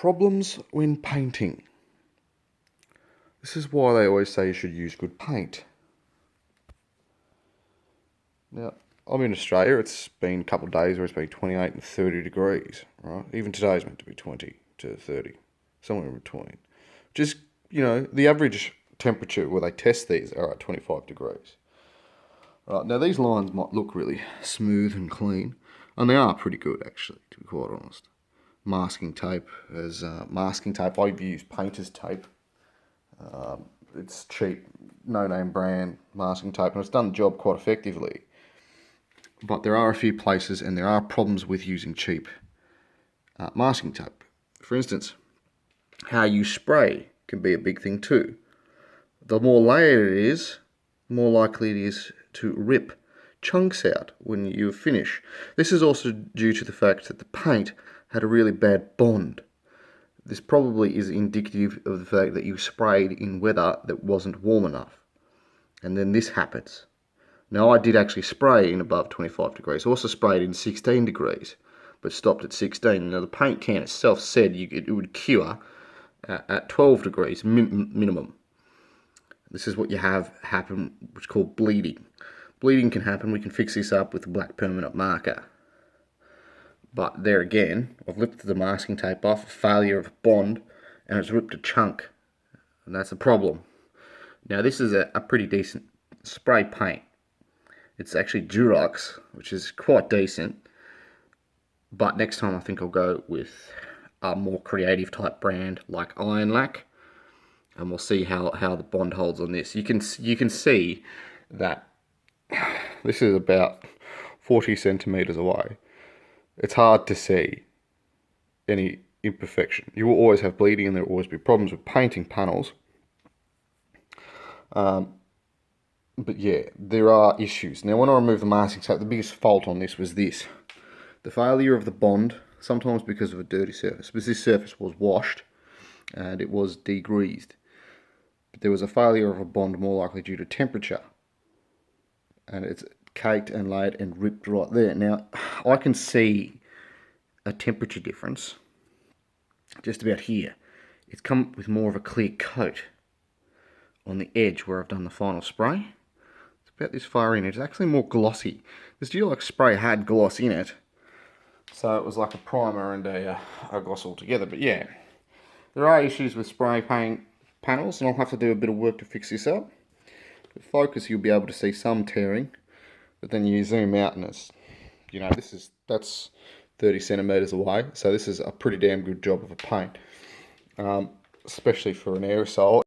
Problems when painting. This is why they always say you should use good paint. Now, I'm in Australia. It's been a couple of days where it's been 28 and 30 degrees, right? Even today's meant to be 20 to 30, somewhere in between. Just, the average temperature where they test these are at 25 degrees. Right, now these lines might look really smooth and clean, and they are pretty good actually, to be quite honest. Masking tape as masking tape. I use painter's tape. It's cheap, no-name brand masking tape, and it's done the job quite effectively. But there are a few places, and there are problems with using cheap masking tape. For instance, how you spray can be a big thing too. The more layered it is, the more likely it is to rip chunks out when you finish. This is also due to the fact that the paint had a really bad bond. This probably is indicative of the fact that you sprayed in weather that wasn't warm enough. And then this happens. Now, I did actually spray in above 25 degrees. I also sprayed in 16 degrees, but stopped at 16. Now, the paint can itself said it would cure at 12 degrees minimum. This is what you have happen, which is called bleeding. Bleeding can happen. We can fix this up with a black permanent marker. But there again, I've lifted the masking tape off, a failure of bond, and it's ripped a chunk. And that's a problem. Now, this is a pretty decent spray paint. It's actually Durox, which is quite decent. But next time I think I'll go with a more creative type brand like Iron Lac. And we'll see how the bond holds on this. You can see that this is about 40 centimeters away. It's hard to see any imperfection. You will always have bleeding, and there will always be problems with painting panels. But yeah, there are issues. Now, when I removed the masking tape, the biggest fault on this was this. The failure of the bond, sometimes because of a dirty surface, because this surface was washed and it was degreased. But there was a failure of a bond more likely due to temperature. And it's caked and laid and ripped right there. Now, I can see a temperature difference just about here. It's come with more of a clear coat on the edge where I've done the final spray. It's about this far in. It's actually more glossy. This Durox spray had gloss in it, so it was like a primer and a gloss altogether. But yeah, there are issues with spray paint panels, and I'll have to do a bit of work to fix this up. With focus, you'll be able to see some tearing, but then you zoom out and it's, that's 30 centimeters away. So this is a pretty damn good job of a paint, especially for an aerosol.